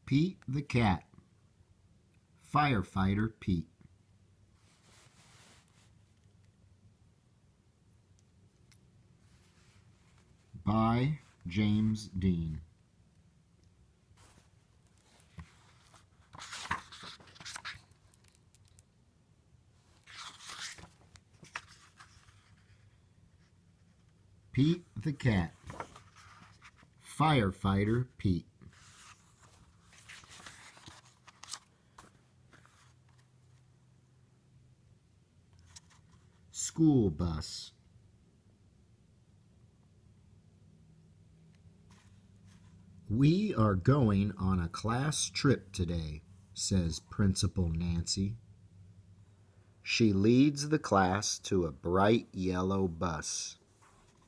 Pete the Cat. Firefighter Pete. By James Dean. Pete the Cat. Firefighter Pete. School bus. We are going on a class trip today, says Principal Nancy. She leads the class to a bright yellow bus.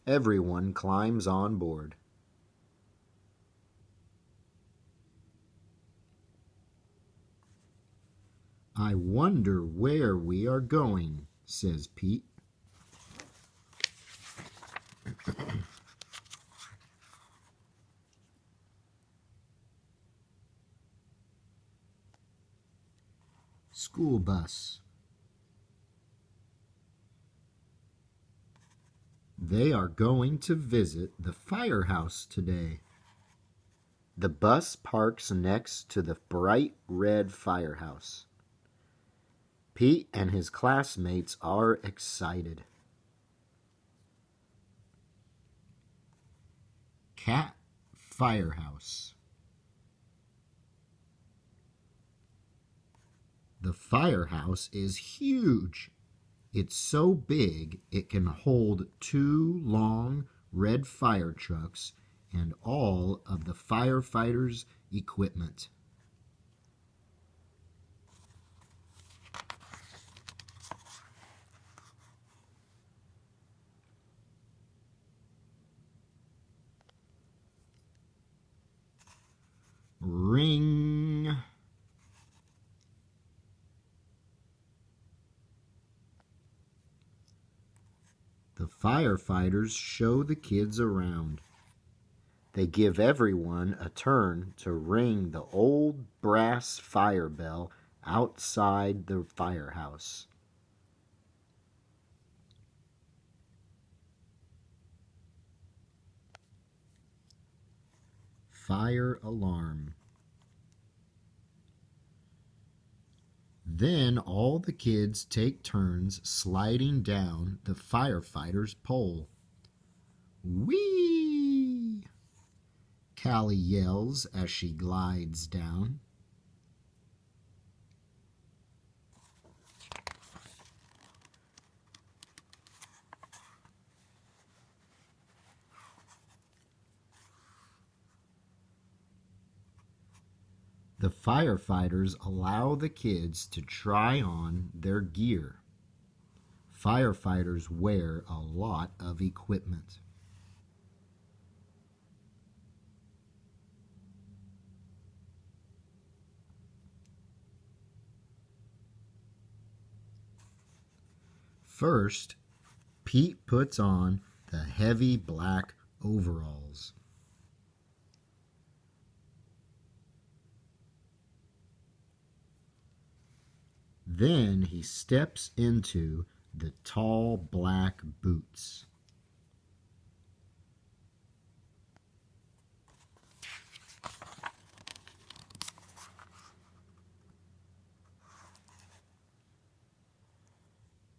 Everyone climbs on board. I wonder where we are going, says Pete. School bus. They are going to visit the firehouse today. The bus parks next to the bright red firehouse. Pete and his classmates are excited. Cat Firehouse. The firehouse is huge. It's so big it can hold 2 long red fire trucks and all of the firefighters' equipment. Ring. The firefighters show the kids around. They give everyone a turn to ring the old brass fire bell outside the firehouse. Fire alarm. Then all the kids take turns sliding down the firefighter's pole. Whee! Callie yells as she glides down. The firefighters allow the kids to try on their gear. Firefighters wear a lot of equipment. First, Pete puts on the heavy black overalls. Then he steps into the tall black boots.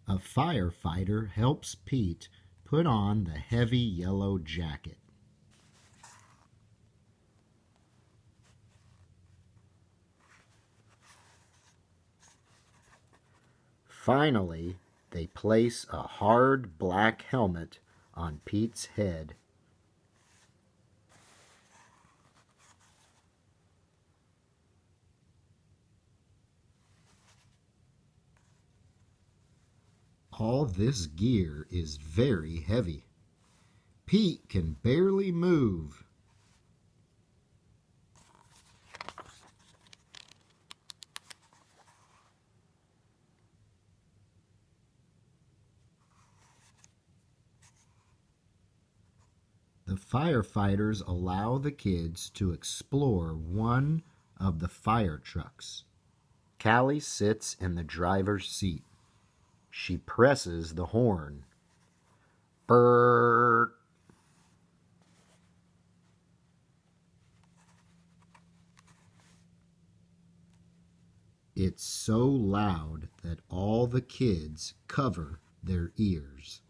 A firefighter helps Pete put on the heavy yellow jacket. Finally, they place a hard black helmet on Pete's head. All this gear is very heavy. Pete can barely move. The firefighters allow the kids to explore one of the fire trucks. Callie sits in the driver's seat. She presses the horn. Brrr! It's so loud that all the kids cover their ears.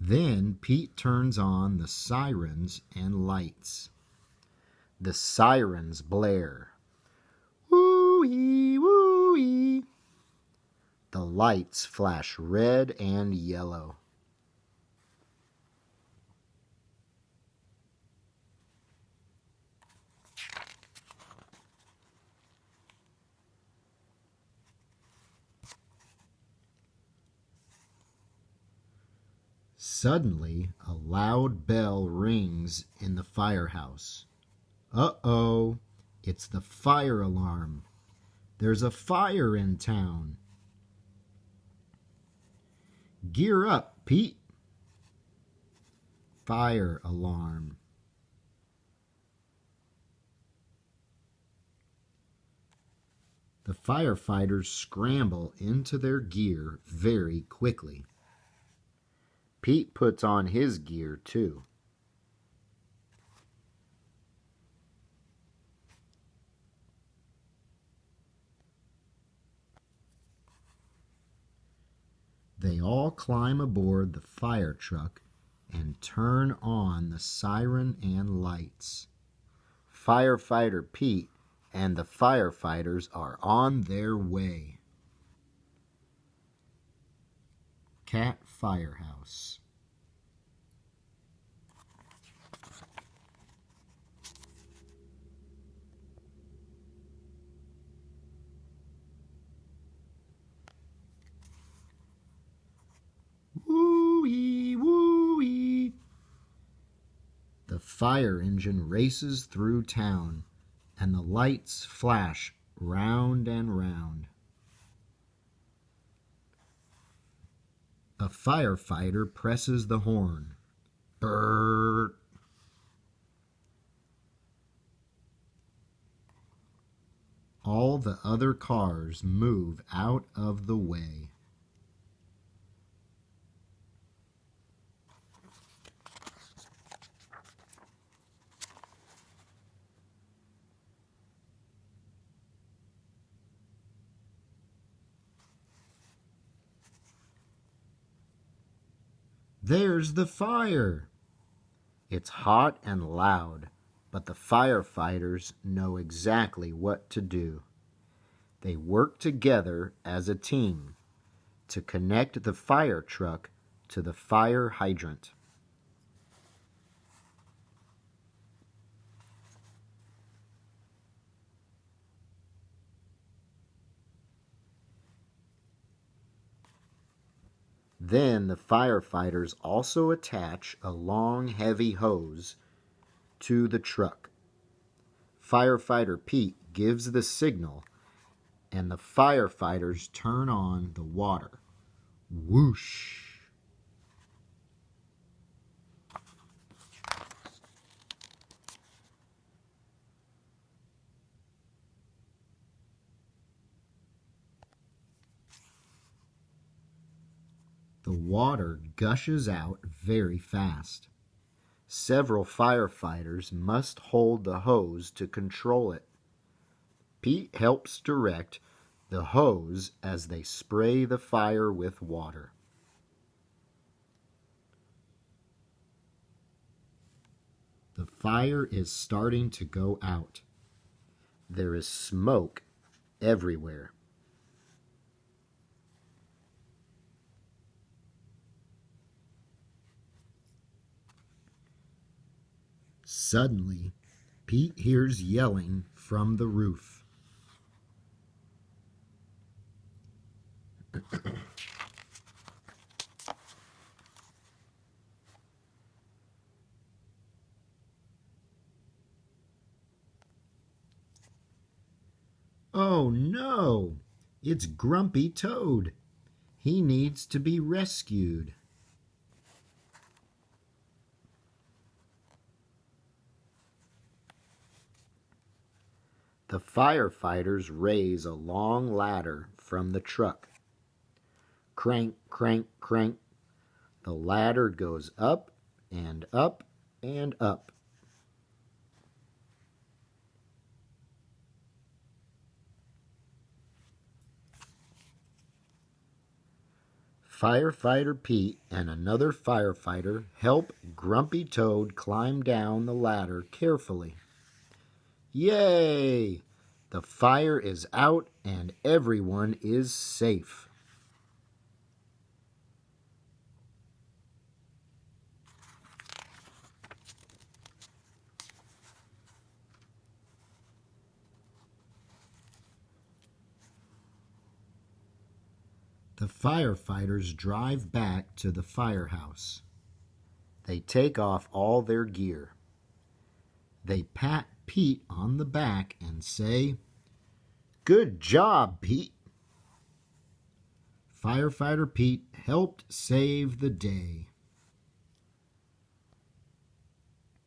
Then Pete turns on the sirens and lights. The sirens blare. Woo-ee, woo-ee. The lights flash red and yellow. Suddenly, a loud bell rings in the firehouse. Uh-oh, it's the fire alarm. There's a fire in town. Gear up, Pete. Fire alarm. The firefighters scramble into their gear very quickly. Pete puts on his gear too. They all climb aboard the fire truck and turn on the siren and lights. Firefighter Pete and the firefighters are on their way. Cat Firehouse. Woo-ee, woo-ee. The fire engine races through town, and the lights flash round and round. A firefighter presses the horn. Brrr. All the other cars move out of the way. There's the fire! It's hot and loud, but the firefighters know exactly what to do. They work together as a team to connect the fire truck to the fire hydrant. Then the firefighters also attach a long, heavy hose to the truck. Firefighter Pete gives the signal, and the firefighters turn on the water. Whoosh! The water gushes out very fast. Several firefighters must hold the hose to control it. Pete helps direct the hose as they spray the fire with water. The fire is starting to go out. There is smoke everywhere. Suddenly, Pete hears yelling from the roof. Oh no! It's Grumpy Toad. He needs to be rescued. The firefighters raise a long ladder from the truck. Crank, crank, crank. The ladder goes up and up and up. Firefighter Pete and another firefighter help Grumpy Toad climb down the ladder carefully. Yay! The fire is out and everyone is safe. The firefighters drive back to the firehouse. They take off all their gear. They pat Pete on the back and say, "Good job, Pete." Firefighter Pete helped save the day.